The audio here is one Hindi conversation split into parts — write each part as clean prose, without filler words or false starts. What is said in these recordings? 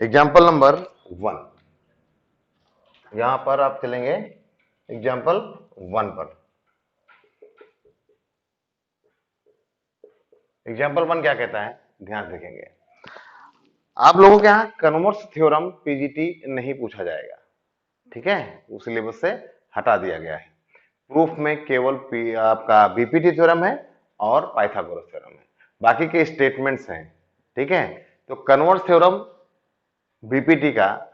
एग्जाम्पल नंबर 1, यहां पर आप चलेंगे एग्जाम्पल 1 पर। एग्जाम्पल 1 क्या कहता है, ध्यान से देखेंगे। आप लोगों के यहाँ कन्वर्स थ्योरम पीजीटी नहीं पूछा जाएगा, ठीक है, उस सिलेबस से हटा दिया गया है। प्रूफ में केवल आपका बीपीटी थ्योरम है और पाइथागोरस थ्योरम है, बाकी के स्टेटमेंट्स हैं, ठीक है। तो कन्वर्स थ्योरम बीपीटी का,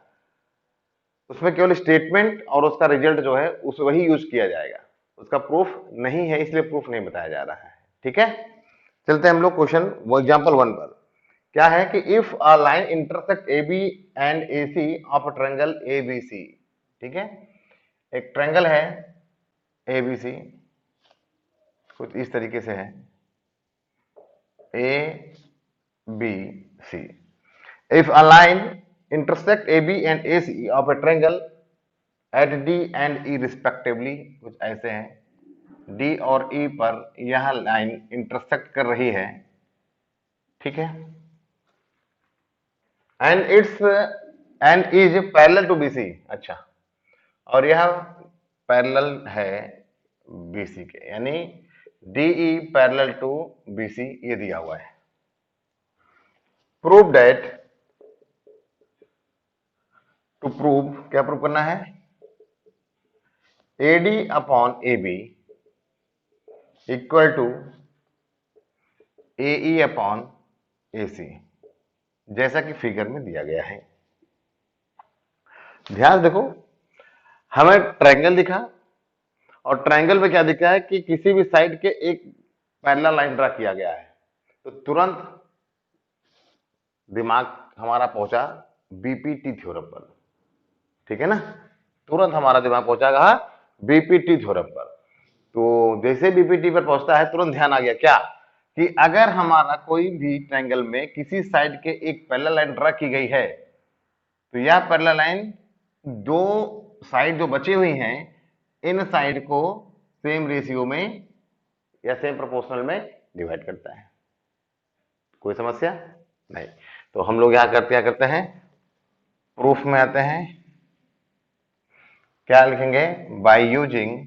उसमें केवल स्टेटमेंट और उसका रिजल्ट जो है उस वही यूज किया जाएगा, उसका प्रूफ नहीं है, इसलिए प्रूफ नहीं बताया जा रहा है, ठीक है। चलते हैं हम लोग क्वेश्चन वो एग्जाम्पल 1 पर। क्या है कि if a line intersect A B and A C of a triangle A B C, ठीक है, एक ट्रायंगल है ए बी सी, कुछ इस तरीके से है, A B C. If a line intersect A B and A C of a triangle at D and E respectively, कुछ ऐसे हैं, डी और ई पर यह लाइन इंटरसेक्ट कर रही है, ठीक है, and its end is parallel to BC, अच्छा, और यह पैरेलल है बीसी के, यानी डीई पैरेलल टू बीसी, ये दिया हुआ है। प्रूव दैट, टू प्रूव, क्या प्रूव करना है, AD upon A B equal to A upon A C, जैसा कि फिगर में दिया गया है। ध्यान देखो, हमें ट्रायंगल दिखा और ट्रायंगल में क्या दिखा है कि किसी भी साइड के एक पैरेलल लाइन ड्रा किया गया है, तो तुरंत दिमाग हमारा पहुंचा बीपीटी थ्योरम पर, ठीक है ना, तुरंत हमारा दिमाग पहुंचा बीपीटी थ्योरम पर। तो जैसे बीपीटी पर पहुंचता है तुरंत ध्यान आ गया क्या, कि अगर हमारा कोई भी ट्रायंगल में किसी साइड के एक पैरेलल लाइन ड्रा की गई है, तो यह पैरेलल लाइन दो साइड जो बची हुई हैं, इन साइड को सेम रेशियो में या सेम प्रोपोर्शनल में डिवाइड करता है। कोई समस्या नहीं। तो हम लोग यहां क्या करते हैं, प्रूफ में आते हैं, क्या लिखेंगे, by using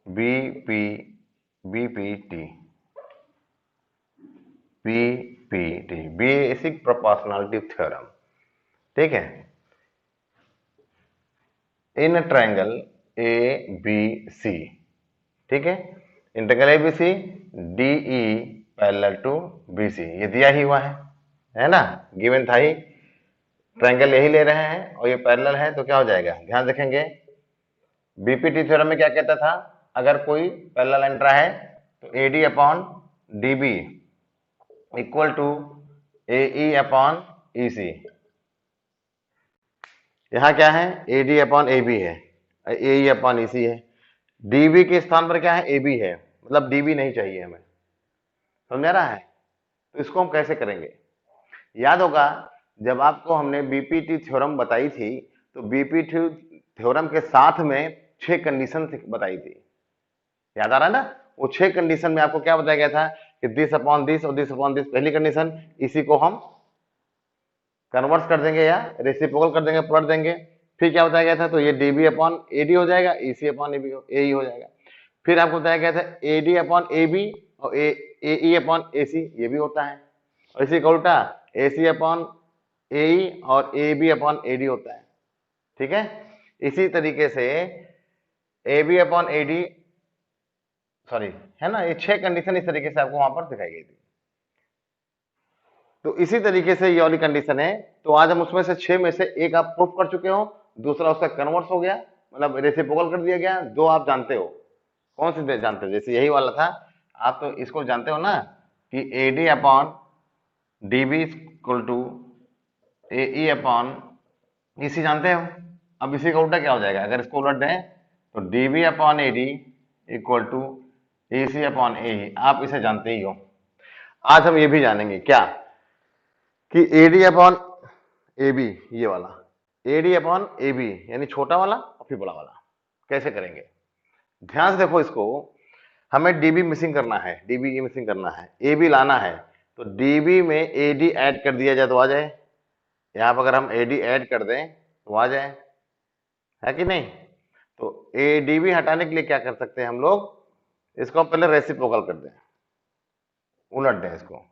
BPT, basic proportionality theorem, ठीक है, in triangle A B C, ठीक है, integral A B C DE parallel to B C, ये दिया ही हुआ है ना, गिवन था ही, ट्रायंगल यही ले रहे हैं और ये पैरेलल है, तो क्या हो जाएगा, ध्यान रखेंगे। बीपीटी थ्योरम में क्या कहता था, अगर कोई पैरेलल लाइन ड्रा है तो AD upon DB equal to A upon E C. यहां क्या है, एडी अपॉन ए बी है, ए अपॉन ई सी है, डीबी के स्थान पर क्या है, ए बी है, मतलब डीबी नहीं चाहिए हमें, समझ आ रहा है। तो इसको हम कैसे करेंगे, याद होगा जब आपको हमने बीपीटी थ्योरम बताई थी, तो बीपीटी थ्योरम के साथ में 6 कंडीशन बताई थी, याद आ रहा है ना। वो 6 कंडीशन में आपको क्या बताया गया था कि दिस अपॉन दिस और दिस अपॉन दिस पहली कंडीशन, इसी को हम कन्वर्ट कर देंगे या रेसिप्रोकल कर देंगे, पलट देंगे। फिर क्या बताया गया था, तो ये डीबी अपॉन एडी हो जाएगा, ईसी अपॉन एबी ए हो जाएगा। फिर आपको बताया गया था एडी अपॉन ए बी और ए अपॉन ए सी, ये भी होता है, और इसी का उल्टा ए सी अपॉन ए और A B upon A D होता है, ठीक है। इसी तरीके से A B upon A D, sorry, है ना, ये 6 कंडीशन इस तरीके से आपको वहां पर दिखाई गई थी। तो इसी तरीके से ये वाली कंडीशन है, तो आज हम उसमें से 6 में से एक आप प्रूफ कर चुके हो, दूसरा उसका कन्वर्स हो गया, मतलब रेसिप्रोकल कर दिया गया, दो आप जानते हो, कौन सी जानते हो, जैसे यही वाला था, आप तो इसको जानते हो ना कि AD upon DB equal to A upon इसी जानते हो। अब इसी का उल्टा क्या हो जाएगा, अगर इसको उलट दें तो DB upon AD equal to A C upon A, आप इसे जानते ही हो। आज हम ये भी जानेंगे क्या, कि एडी अपॉन ए बी, ये वाला एडी अपॉन ए बी यानी छोटा वाला और फिर बड़ा वाला, कैसे करेंगे, ध्यान से देखो इसको। हमें डीबी मिसिंग करना है, डीबी ये मिसिंग करना है, ए बी लाना है, तो डीबी में एडी ऐड कर दिया जाए तो आ जाए। यहां पर अगर हम एडी ऐड कर दें तो आ जाए, है कि नहीं? तो एडीबी हटाने के लिए क्या कर सकते हैं हम लोग, इसको पहले रेसिप्रोकल कर दें, उलट दें इसको,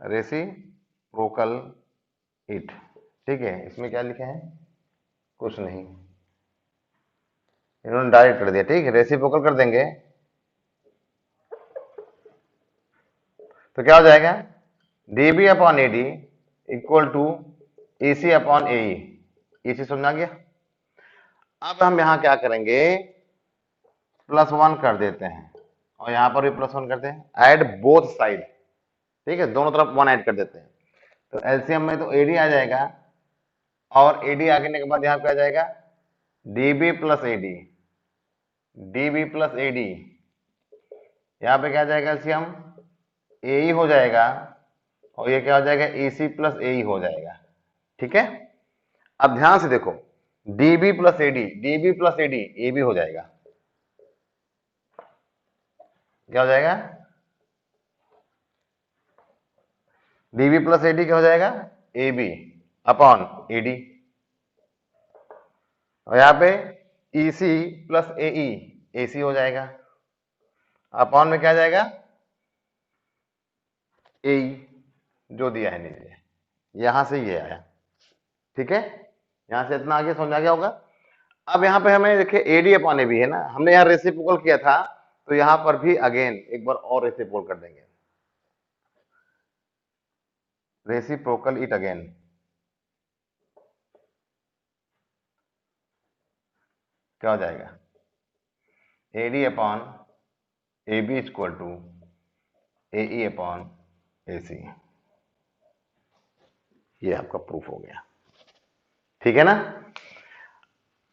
रेसिप्रोकल इट। ठीक है, इसमें क्या लिखा है, कुछ नहीं, इन्होंने डायरेक्ट कर दिया। ठीक है, रेसिप्रोकल कर देंगे तो क्या हो जाएगा, DB upon AD equal to AC upon AE. ये चीज समझ आ गया। अब हम यहां क्या करेंगे, +1 कर देते हैं और यहां पर भी +1 करते हैं, ऐड बोथ साइड। ठीक है, दोनों तरफ 1 ऐड कर देते हैं, तो एलसीएम में तो एडी आ जाएगा, और एडी आने के बाद यहां पे आ जाएगा DB plus AD, DB plus AD, यहां पे क्या आ जाएगा एलसीएम, एई हो जाएगा, और ये क्या हो जाएगा, एसी प्लस एई हो जाएगा। ठीक है, अब ध्यान से देखो, DB plus AD, DB plus AD, A भी हो जाएगा। क्या हो जाएगा, डीबी प्लस एडी क्या हो जाएगा, ए बी अपॉन एडी, और यहां पे ईसी प्लस एई, एसी हो जाएगा, अपॉन में क्या आ जाएगा, ए, जो दिया है नीचे, यहां से ये आया। ठीक है, यहां से इतना आगे समझ आ गया होगा। अब यहां पे हमें देखिए एडी अपॉन ए बी है ना, हमने यहां रेसिप्रोकल किया था, तो यहां पर भी अगेन एक बार और रेसिप्रोकल कर देंगे, रेसिप्रोकल इट अगेन। क्या हो जाएगा, AD upon A B equal to A upon A C. ये आपका प्रूफ हो गया। ठीक है ना।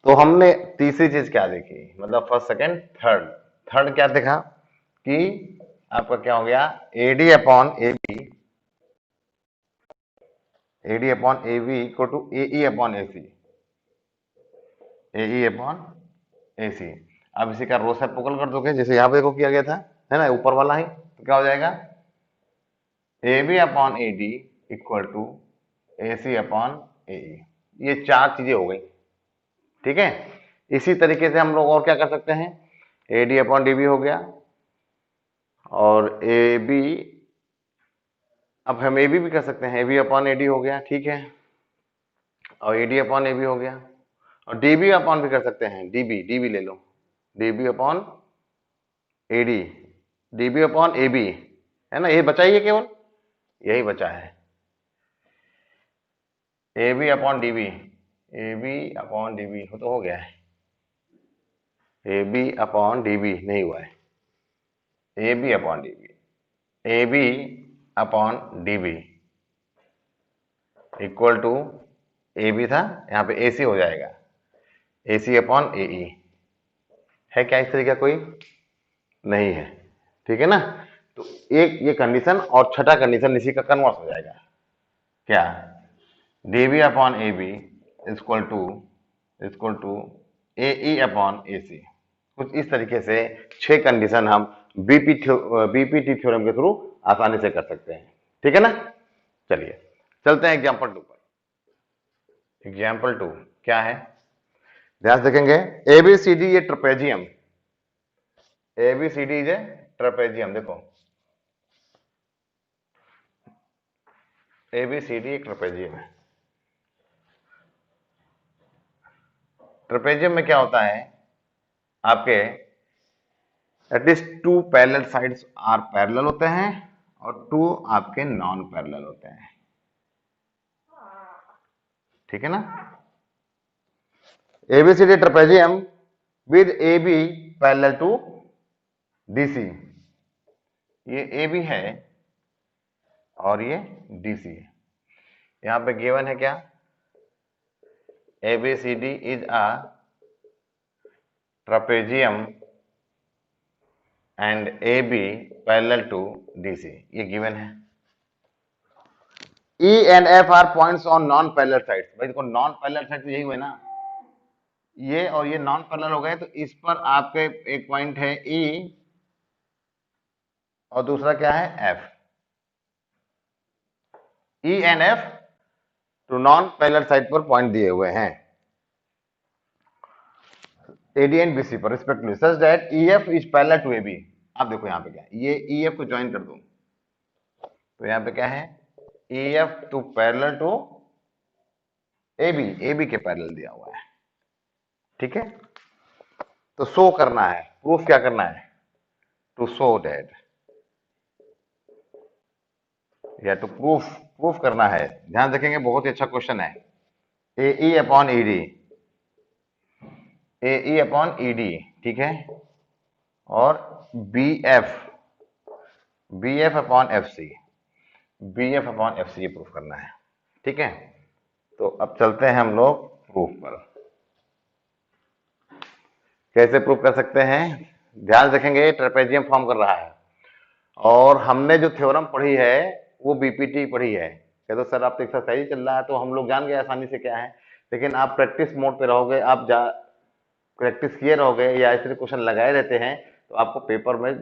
तो हमने तीसरी चीज क्या देखी, मतलब फर्स्ट सेकंड थर्ड, थर्ड क्या देखा कि आपका क्या हो गया, AD upon A B, AD upon A B equal to A upon A C, A upon A C. अब इसी का रो सेपरेबल कर दोगे, जैसे यहां पे देखो किया गया था, है ना, ऊपर वाला ही, तो क्या हो जाएगा, A B upon A D equal to A C upon A. ये चार चीजें हो गई। ठीक है, इसी तरीके से हम लोग और क्या कर सकते हैं, A D upon D B हो गया, और ए बी, अब हम ए बी भी कर सकते हैं, A B upon A D हो गया। ठीक है, और A D upon A B हो गया, और डी बी अपॉन भी कर सकते हैं, डी बी ले लो, D B upon A D, D B upon A B, है ना, ये बचा ही है, केवल यही बचा है, A B upon D B, A B upon D B तो हो गया है, A B upon D B नहीं हुआ है, A B upon D B, A B upon D B equal to, A B था, यहाँ पे ए सी हो जाएगा, ए सी अपॉन ए ई। है क्या इस तरीके का कोई, नहीं है। ठीक है ना, तो एक ये कंडीशन, और छठा कंडीशन इसी का कन्वर्स हो जाएगा, क्या, D B upon A B equal to A E upon A C. कुछ इस तरीके से 6 कंडीशन हम बीपीटी थ्योरम के थ्रू आसानी से कर सकते हैं। ठीक है ना, चलिए चलते हैं एग्जाम्पल 2 पर। एग्जाम्पल 2 क्या है, ध्यान से देखेंगे, एबीसीडी ये trapezium, ABCD is a trapezium. देखो एबीसीडी एक ट्रेपेजियम है। ट्रेपेजियम में क्या होता है, आपके at least 2 parallel sides are parallel होते हैं, और 2 आपके नॉन पैरेलल होते हैं। ठीक है ना, ABCD trapezium with A B parallel to DC, ये ए बी है और ये डीसी है। यहां पे गिवन है क्या, ABCD is a trapezium and A B parallel to DC, ये गिवन है। E and F are points on non parallel sides. भाई देखो नॉन पैरेलल साइड तो यही हुए ना, ये और ये नॉन पैरेलल हो गए, तो इस पर आपके एक पॉइंट है ई और दूसरा क्या है F. E and F two non parallel side पर पॉइंट दिए हुए हैं एडी एंड बीसी पर respectively such that EF is parallel to AB. आप देखो यहाँ पे क्या है, ये ईएफ को ज्वाइन कर दूं तो यहाँ पे क्या है, EF to parallel to AB, AB के पैरेलल दिया हुआ है, ठीक है। तो शो करना है, प्रूफ क्या करना है, टू शो दैट, या टू प्रूफ, प्रूफ करना है। ध्यान रखेंगे, बहुत ही अच्छा क्वेश्चन है। A E upon E D, A E upon E D, ठीक है, और B F, B F upon F C, B F upon F C, ये प्रूफ करना है, ठीक है। तो अब चलते हैं हम लोग प्रूफ पर। कैसे प्रूफ कर सकते हैं, ध्यान रखेंगे, ट्रेपेजियम फॉर्म कर रहा है और हमने जो थ्योरम पढ़ी है वो बीपीटी पढ़ी है। कह दो सर आप तो एक्सरसाइज चल रहा है तो हम लोग जान गए आसानी से क्या है, लेकिन आप प्रैक्टिस मोड पे रहोगे, आप प्रैक्टिस किए रहोगे या ऐसे क्वेश्चन लगाए रहते हैं तो आपको पेपर में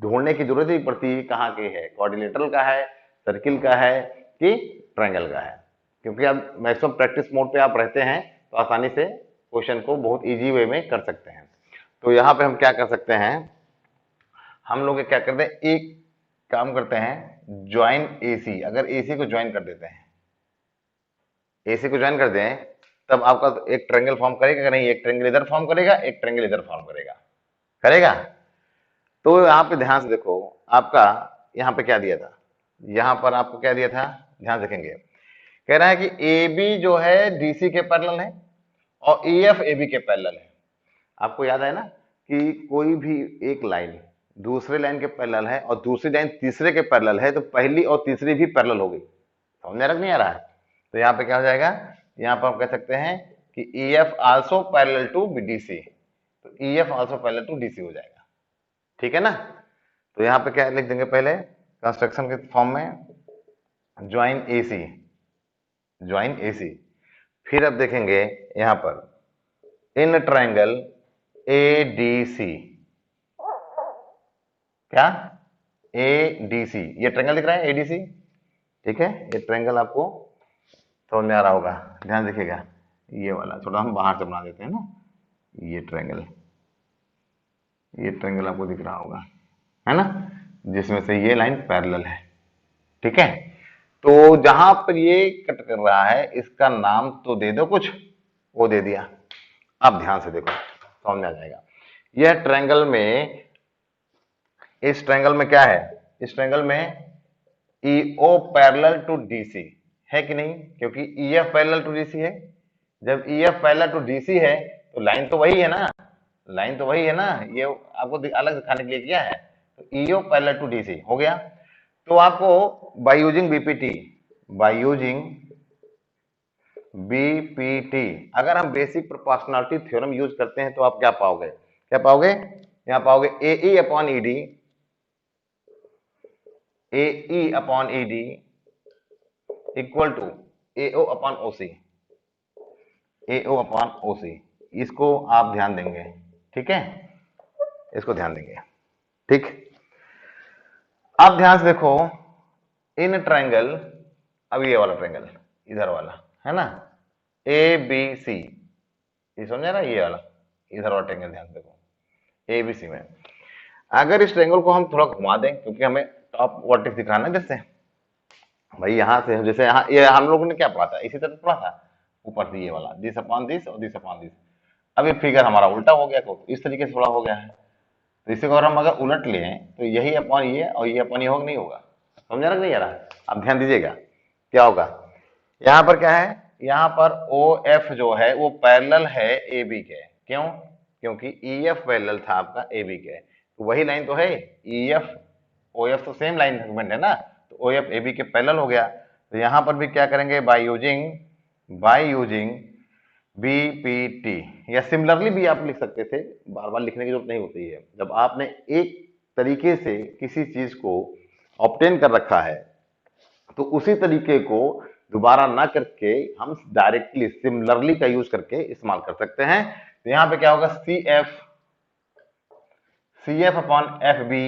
ढूंढने की जरूरत ही पड़ती है कहाँ के है, कोऑर्डिनेटर का है, सर्किल का है कि ट्रायंगल का है। क्योंकि आप मैक्सिमम प्रैक्टिस मोड पे आप रहते हैं तो आसानी से क्वेश्चन को बहुत इजी वे में कर सकते हैं। तो यहाँ पे हम क्या कर सकते हैं, हम लोग क्या करते हैं, एक काम करते हैं, ज्वाइन एसी, अगर एसी को ज्वाइन कर देते हैं, एसी को ज्वाइन कर दें तब आपका एक ट्रायंगल फॉर्म करेगा कि नहीं, एक ट्रायंगल इधर फॉर्म करेगा, एक ट्रायंगल इधर फॉर्म करेगा, करेगा। तो यहाँ पे ध्यान से देखो, आपका यहाँ पे क्या दिया था, यहाँ पर आपको क्या दिया था, ध्यान रखेंगे, कह रहा है कि ए बी जो है डीसी के पैरेलल है और ई एफ ए बी के पैरेलल है। आपको याद है ना कि कोई भी एक लाइन दूसरे लाइन के पैरेलल है और दूसरी लाइन तीसरे के पैरेलल है तो पहली और तीसरी भी पैरेलल हो गई। समझ रहा नहीं आ रहा है, तो यहाँ पे क्या हो जाएगा, यहाँ पर हम कह सकते हैं कि E F also parallel to DC, तो E F also parallel to DC हो जाएगा, ठीक है ना। तो यहाँ पे क्या लिख देंगे, पहले कंस्ट्रक्शन के फॉर्म में ज्वाइन एसी, ज्वाइन एसी, फिर अब देखेंगे यहाँ पर इन ट्रायंगल एडीसी, क्या, एडीसी, ये ट्रायंगल दिख रहा है एडीसी, ठीक है। ये ट्रायंगल आपको समझ में आ रहा होगा, ध्यान रखिएगा, ये वाला थोड़ा हम बाहर से बना देते हैं ना, ये ट्रायंगल, ये ट्रायंगल आपको दिख रहा होगा, है ना, जिसमें से ये लाइन पैरेलल है, ठीक है। तो जहां पर ये कट कर रहा है इसका नाम तो दे दो कुछ, वो दे दिया। अब ध्यान से देखो, समझ में आ जाएगा। यह ट्रायंगल में, इस ट्रायंगल में क्या है, इस ट्रायंगल में ईओ पैरेलल टू डीसी है कि नहीं, क्योंकि ईएफ पैरेलल टू डीसी है। जब ईएफ पैरेलल टू डीसी है तो लाइन तो वही है ना, लाइन तो वही है ना, ये आपको अलग दिखाने के लिए किया है। तो ईओ पैरेलल टू डीसी हो गया। तो आपको bye using BPT, bye using BPT, अगर हम बेसिक प्रोपोर्शनलिटी थ्योरम यूज करते हैं तो आप क्या पाओगे, क्या पाओगे, यहां पाओगे A E upon E D, A E upon E D equal to A O upon O C, A O upon O C, इसको आप ध्यान देंगे, ठीक है, इसको ध्यान देंगे, ठीक। अब ध्यान से देखो, इन ट्रायंगल, अब ये वाला ट्रायंगल इधर वाला है ना, ए बी सी, ये समझे ना, ये वाला इधर वाला ट्रायंगल, ध्यान देखो ए बी सी में, अगर इस ट्रायंगल को हम थोड़ा घुमा दें, क्योंकि हमें टॉप वर्टेक्स दिखाना है, जैसे भाई यहां से, जैसे यहाँ ये हम लोगों ने क्या पढ़ा था, इसी तरह पढ़ा था, ऊपर से ये वाला दिस अपॉन दिस और दिस अपॉन दिस। अब ये फिगर हमारा उल्टा हो गया, तो इस तरीके से थोड़ा हो गया है, तो इसी को अगर हम अगर उलट लें तो यही अपॉन ये और ये अपॉन ये होगा, नहीं होगा, समझा नहीं आ रहा। अब ध्यान दीजिएगा क्या होगा, यहाँ पर क्या है, यहाँ पर ओ एफ जो है वो पैरेलल है ए बी के, क्यों, क्योंकि ई एफ पैरेलल था आपका ए बी के, तो वही लाइन तो है, ई एफ ओ एफ तो सेम लाइन सेगमेंट है ना, तो ओ एफ ए बी के पैरेलल हो गया। तो यहाँ पर भी क्या करेंगे, बाय यूजिंग बीपीटी, या सिमिलरली भी आप लिख सकते थे, बार बार लिखने की जरूरत नहीं होती है। जब आपने एक तरीके से किसी चीज को ऑब्टेन कर रखा है तो उसी तरीके को दोबारा ना करके हम डायरेक्टली सिमिलरली का यूज करके इस्तेमाल कर सकते हैं। तो यहां पे क्या होगा, C F upon F B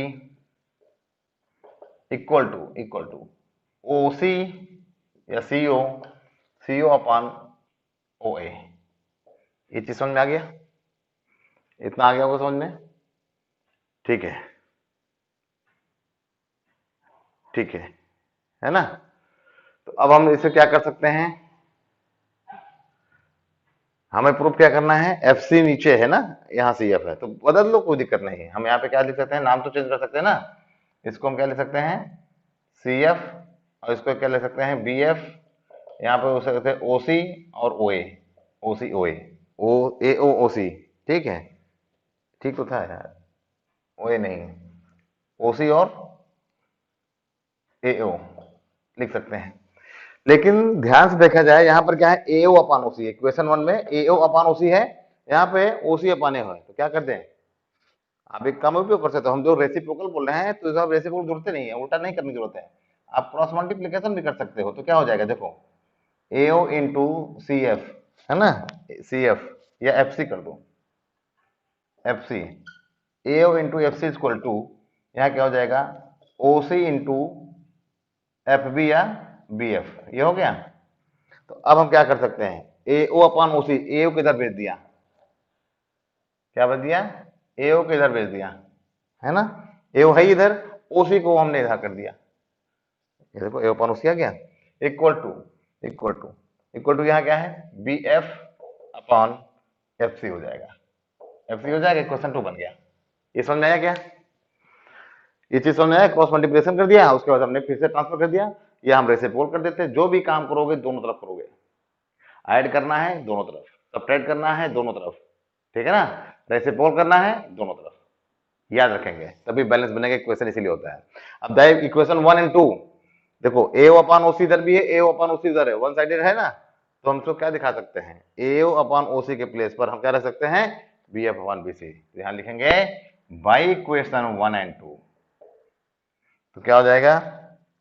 equal to O C या CO अपॉन OA। ये चीज समझ में आ गया? इतना आ गया होगा समझ में? ठीक है, ठीक है ना? तो अब हम इसे क्या कर सकते हैं, हमें प्रूफ क्या करना है, FC नीचे है ना, यहाँ CF है, तो बदल लो, कोई दिक्कत नहीं है। हम यहाँ पे क्या लिख सकते हैं, नाम तो चेंज कर सकते हैं ना। इसको हम क्या लिख सकते हैं, CF, और इसको क्या लिख सकते हैं, BF। यहाँ पे हो सकते हैं OC और OA, OC OA, AO OC। ठीक है, ठीक तो था यार, OA नहीं, OC और AO लिख सकते हैं। लेकिन ध्यान से देखा जाए, यहाँ पर क्या है, AO अपान OC है। क्वेश्चन 1 में AO अपान OC है, यहाँ पे OC अपान AO है, तो क्या करते हैं, आप एक काम उपयोग कर सकते हो। हम जो रेसिप्रोकल बोल रहे हैं, तो आप रेसिप्रोकल जरूरत नहीं है, उल्टा नहीं करने की जरूरत है, आप क्रॉस मल्टीप्लीकेशन भी कर सकते हो। तो क्या हो जाएगा, देखो, AO इंटू CF है ना, CF या FC कर दो, FC, AO into FC equal to, यहाँ क्या हो जाएगा, OC इंटू FB या BF, ये हो गया। तो अब हम क्या कर सकते हैं, AO अपान OC, AO किधर भेज दिया, क्या भेज दिया, AO को इधर भेज दिया, है ना, AO है इधर, OC को हमने इधर कर दिया। ये देखो AO अपान OC आ गया, equal to equal to equal to, यहाँ क्या है, BF अपॉन FC हो जाएगा, FC हो जाएगा, क्वेश्चन 2 बन गया। ये समझ में आया क्या, ये चीज समझ में आया? क्रॉस मल्टीप्लिकेशन कर दिया, उसके बाद हमने फिर से ट्रांसफर कर दिया, या हम रेसिप्रोकल कर देते हैं। जो भी काम करोगे दोनों तरफ करोगे, ऐड करना है दोनों तरफ, सब्ट्रैक्ट करना है दोनों तरफ, ठीक है ना, रेसिप्रोकल करना है दोनों तरफ, याद रखेंगे, तभी बैलेंस बनेगा। इक्वेशन इसीलिए होता है। अब दैट इक्वेशन 1 एंड 2, देखो AO अपान OC इधर भी है, AO अपान OC इधर है, वन साइडेड है ना, तो हम तो क्या दिखा सकते हैं, AO अपान OC के प्लेस पर हम क्या रख सकते हैं, BF अपान BC। यहां लिखेंगे बाई इक्वेशन 1 एंड 2, तो क्या हो जाएगा,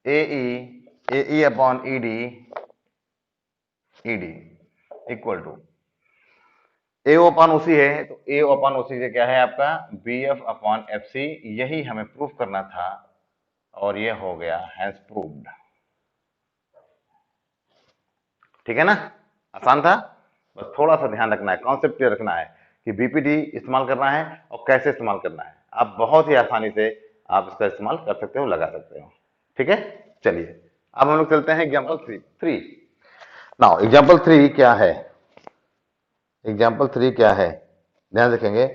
AE upon ED equal to, AO upon OC है, तो AO अपान OC से क्या है आपका, BF अपॉन FC। यही हमें प्रूफ करना था, और ये हो गया, हैज प्रूव्ड। ठीक है ना, आसान था, बस थोड़ा सा ध्यान रखना है, कॉन्सेप्ट क्लियर रखना है कि BPD इस्तेमाल करना है और कैसे इस्तेमाल करना है। आप बहुत ही आसानी से आप इसका इस्तेमाल कर सकते हो, लगा सकते हो। ठीक है, चलिए अब हम लोग चलते हैं एग्जाम्पल 3। नाउ एग्जाम्पल 3 क्या है, एग्जाम्पल 3 क्या है, ध्यान रखेंगे।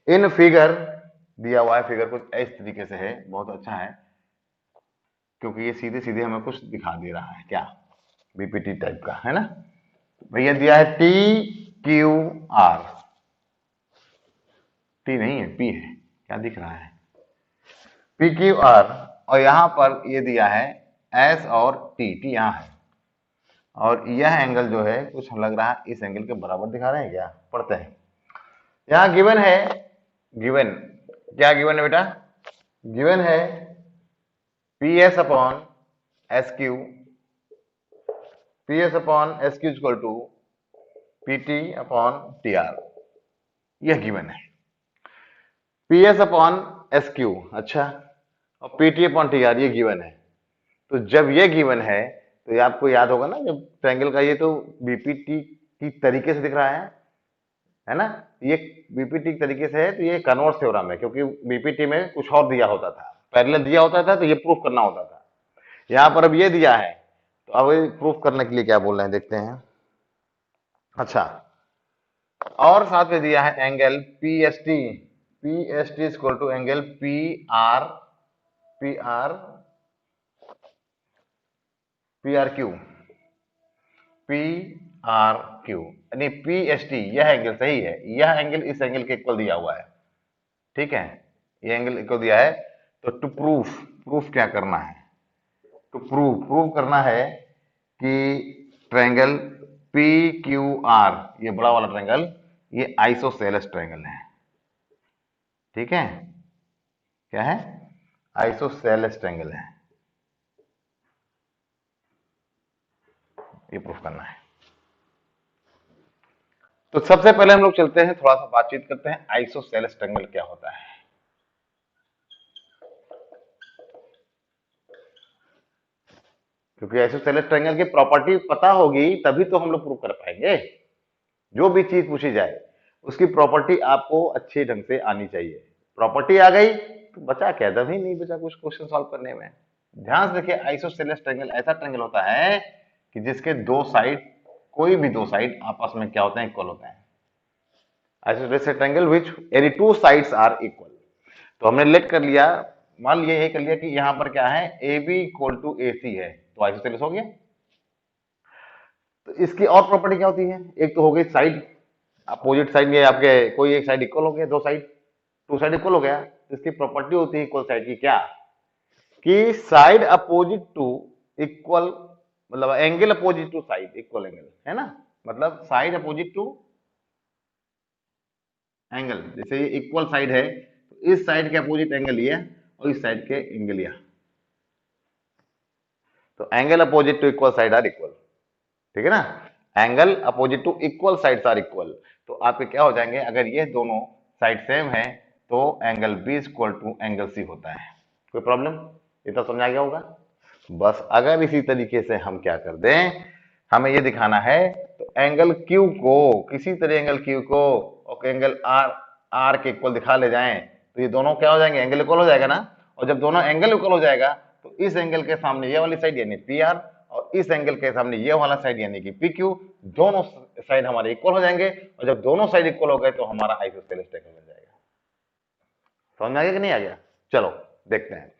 इन फिगर दिया हुआ है, फिगर कुछ इस तरीके से है, बहुत अच्छा है, क्योंकि ये सीधे सीधे हमें कुछ दिखा दे रहा है, क्या, बीपीटी टाइप का है ना। भैया दिया है TQR, टी नहीं है, पी है, क्या दिख रहा है, PQR, और यहां पर ये दिया है S और T यहाँ है, और यह एंगल जो है कुछ लग रहा है इस एंगल के बराबर दिखा रहे हैं क्या, पढ़ते हैं। यहां गिवन है, गिवन क्या गिवन है बेटा, गिवन है PS upon SQ, PS upon SQ equal to PT upon TR, यह गिवन है। PS अपॉन SQ, अच्छा, और PT अपॉन TR ये गिवन है। तो जब ये गिवन है, तो ये आपको याद होगा ना, जब ट्रायंगल का ये तो बीपीटी की तरीके से दिख रहा है ना, ये बीपीटी की तरीके से है, तो ये कन्वर्स थ्योरम है, क्योंकि बीपीटी में कुछ और दिया होता था, पैरेलल दिया होता था, तो ये प्रूफ करना होता था। यहाँ पर अब ये दिया है, तो अब ये प्रूफ करने के लिए क्या बोल रहे हैं, देखते हैं। अच्छा, और साथ में दिया है angle PST, PST equal to angle PRQ, PRQ, यानी PST, यह एंगल सही है, यह एंगल इस एंगल के इक्वल दिया हुआ है, ठीक है, यह एंगल इक्वल दिया है। तो टू प्रूफ, प्रूफ क्या करना है, टू प्रूव करना है कि ट्रायंगल PQR, ये बड़ा वाला ट्रायंगल, ये आइसोसेलेस ट्रायंगल है, ठीक है, क्या है, आइसोसेलेस ट्रायंगल है, ये प्रूफ करना है। तो सबसे पहले हम लोग चलते हैं, थोड़ा सा बातचीत करते हैं, आइसोसेलेस ट्रायंगल क्या होता है। क्योंकि आइसोसेलेस ट्रायंगल की प्रॉपर्टी पता होगी तभी तो हम लोग प्रूव कर पाएंगे। जो भी चीज पूछी जाए उसकी प्रॉपर्टी आपको अच्छे ढंग से आनी चाहिए। प्रॉपर्टी आ गई तो बचा क्या, दम ही नहीं बचा कुछ क्वेश्चन सॉल्व करने में। ध्यान से देखिए, आइसोसेलेस ट्रायंगल ऐसा ट्रायंगल होता है कि जिसके दो साइड, कोई भी दो साइड आपस में क्या होते हैं, इक्वल होते हैं। Isosceles triangle which any two sides are equal. तो हमने लेट कर लिया, मान लिया, ये कर लिया कि यहां पर क्या है, A B equal to A सी है, तो आइसोसेलेस हो गया। तो इसकी और प्रॉपर्टी क्या होती है, एक तो हो गई साइड, अपोजिट साइड में आपके कोई एक साइड इक्वल हो गया, दो साइड, टू साइड इक्वल हो गया, तो इसकी प्रॉपर्टी होती है इक्वल साइड की क्या, कि साइड अपोजिट टू इक्वल, मतलब angle opposite to side equal angle है ना, मतलब साइड अपोजिट टू एंगल। जैसे ये इक्वल साइड है तो इस साइड के अपोजिट एंगल ये और इस साइड के एंगल ये, तो angle opposite to equal side are equal, ठीक है ना। Angle opposite to equal sides are equal, तो आपके क्या हो जाएंगे, अगर ये दोनों साइड सेम है तो angle B equal to angle C होता है। कोई प्रॉब्लम, ये तो समझ आ गया होगा। बस अगर इसी तरीके से हम क्या कर दें, हमें ये दिखाना है तो एंगल क्यू को, किसी तरह एंगल क्यू को और एंगल आर आर के इक्वल दिखा ले जाएं, तो ये दोनों क्या हो जाएंगे, एंगल इक्वल हो जाएगा ना। और जब दोनों एंगल इक्वल हो जाएगा तो इस एंगल के सामने ये वाली साइड यानी पी आर और इस एंगल के सामने ये वाला साइड यानी कि पी क्यू, दोनों साइड हमारे इक्वल हो जाएंगे। और जब दोनों साइड इक्वल हो गए तो हमारा आइसोसेलेस ट्रायंगल बन जाएगा। समझ में आ गया कि नहीं आ गया, चलो देखते हैं।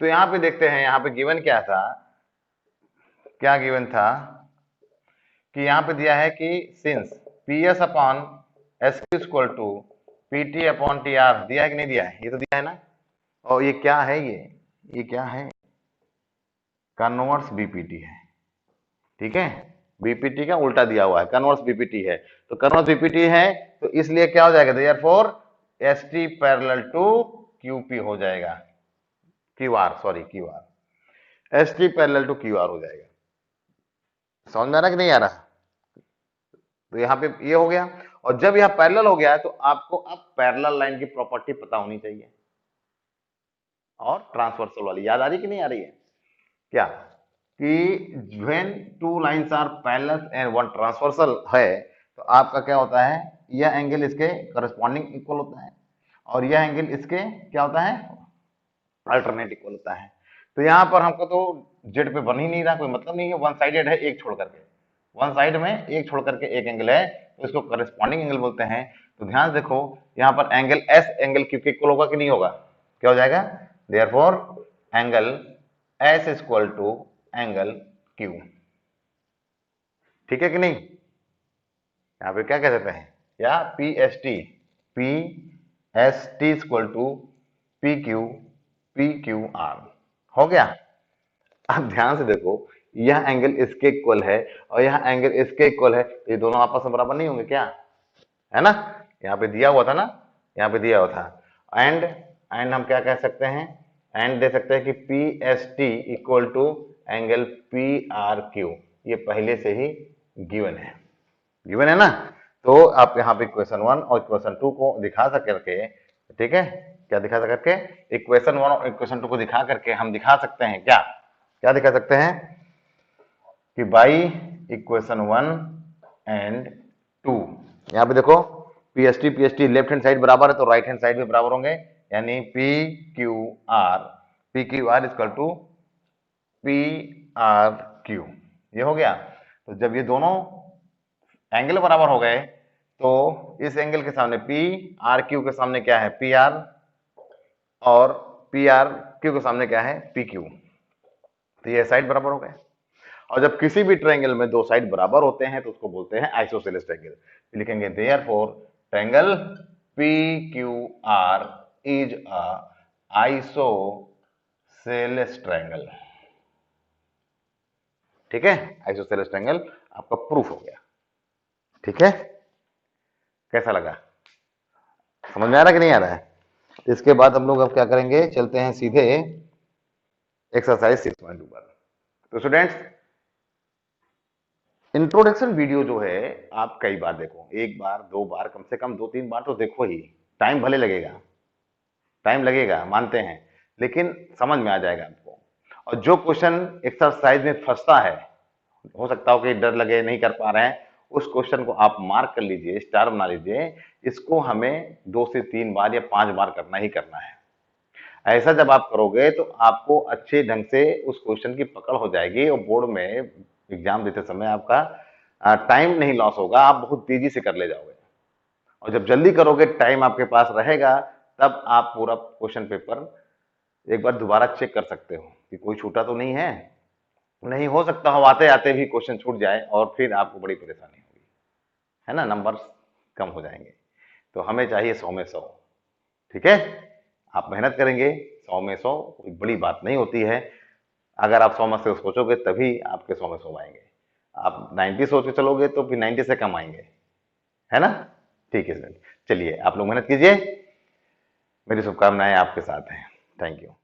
तो यहां पे देखते हैं, यहां पे गिवन क्या था, क्या गिवन था कि यहां पे दिया है कि since P S upon S Q equal to P T upon T R, दिया है कि नहीं दिया है, ये तो दिया है ना। और ये क्या है, ये क्या है, कन्वर्स बीपीटी है, ठीक है। बीपीटी का उल्टा दिया हुआ है, कन्वर्स बीपीटी है, तो कन्वर्स बीपीटी है तो इसलिए क्या हो जाएगा, therefore S T parallel to QP हो जाएगा, Q R, sorry Q R, S T parallel to Q R हो जाएगा। समझ में आ रहा कि नहीं आ रहा, तो यहाँ पे ये हो गया। और जब यह पैरेलल हो गया है तो आपको अब पैरेलल लाइन की प्रॉपर्टी पता होनी चाहिए, और ट्रांसवर्सल वाली याद आ रही कि नहीं आ रही है, क्या कि when two lines are parallel and one transversal है तो आपका क्या होता है, यह एंगल इसके करस्पॉन्डिंग इक्वल होता है और यह एंगल इसके क्या होता है, अल्टरनेट इक्वल होता है। तो यहां पर हमको तो जेड पे बन ही नहीं रहा, कोई मतलब नहीं है, वन साइडेड है, एक छोड़ करके, वन साइड में एक छोड़ करके एक एंगल है तो इसको करस्पॉन्डिंग एंगल बोलते हैं। तो ध्यान देखो, यहां पर एंगल एस एंगल क्यू के इक्वल होगा कि नहीं होगा, क्या हो जाएगा, therefore angle S equal to angle Q, ठीक है कि नहीं। यहां पे क्या कह सकते हैं, या P S T equal to P Q R हो गया। अब ध्यान से देखो, यह एंगल इसके इक्वल है और यह एंगल इसके इक्वल है, तो ये दोनों आपस में बराबर नहीं होंगे क्या, है ना। यहाँ पे दिया हुआ था ना, यहाँ पे दिया हुआ था, एंड हम क्या कह सकते हैं, एंड दे सकते हैं कि P S T equal to angle P R Q, ये पहले से ही गिवन है ना। तो आप यहाँ पे इक्वेशन 1 और इक्वेशन 2 को दिखा करके, ठीक है, क्या दिखा करके, इक्वेशन 1 और इक्वेशन 2 को दिखा करके हम दिखा सकते हैं क्या, क्या दिखा सकते हैं कि बाई इक्वेशन 1 एंड 2, यहां पे देखो P S T left hand side बराबर है तो राइट हैंड साइड भी बराबर होंगे, यानी P Q R equal to P R Q, ये हो गया। तो जब ये दोनों एंगल बराबर हो गए तो इस एंगल के सामने पी, आर क्यू के सामने क्या है, पी आर, और पी आर क्यू के सामने क्या है, पी क्यू, तो ये साइड बराबर हो गए। और जब किसी भी ट्रायंगल में दो साइड बराबर होते हैं तो उसको बोलते हैं आइसोसेलेस ट्रायंगल। लिखेंगे therefore triangle P Q are is a isosceles triangle, ठीक है। आइसोसेलेस ट्रायंगल आपका प्रूफ हो गया, ठीक है। कैसा लगा, समझ में आ रहा है कि नहीं आ रहा है। इसके बाद हम लोग अब क्या करेंगे, चलते हैं सीधे एक्सरसाइज 6.2 पर। तो स्टूडेंट्स, इंट्रोडक्शन वीडियो जो है आप कई बार देखो, एक बार, दो बार, कम से कम 2-3 बार तो देखो ही, टाइम भले लगेगा, टाइम लगेगा मानते हैं, लेकिन समझ में आ जाएगा आपको। और जो क्वेश्चन एक्सरसाइज में फंसता है, हो सकता हो कि डर लगे नहीं कर पा रहे हैं, उस क्वेश्चन को आप मार्क कर लीजिए, स्टार बना लीजिए। इसको हमें 2 से 3 बार या 5 बार करना ही करना है। ऐसा जब आप करोगे तो आपको अच्छे ढंग से उस क्वेश्चन की पकड़ हो जाएगी और बोर्ड में एग्जाम देते समय आपका टाइम नहीं लॉस होगा, आप बहुत तेजी से कर ले जाओगे। और जब जल्दी करोगे, टाइम आपके पास रहेगा, तब आप पूरा क्वेश्चन पेपर एक बार दोबारा चेक कर सकते हो कि कोई छूटा तो नहीं है। नहीं, हो सकता हो आते आते भी क्वेश्चन छूट जाए और फिर आपको बड़ी परेशानी होगी, है ना, नंबर कम हो जाएंगे। तो हमें चाहिए 100 में 100। ठीक है, आप मेहनत करेंगे, 100 में 100 कोई बड़ी बात नहीं होती है। अगर आप 100 में से सोचोगे तभी आपके 100 में 100 आएंगे। आप 90 सोच के चलोगे तो फिर 90 से कम आएंगे, है ना। ठीक है स्टूडेंट, चलिए आप लोग मेहनत कीजिए, मेरी शुभकामनाएं आपके साथ हैं। Thank you.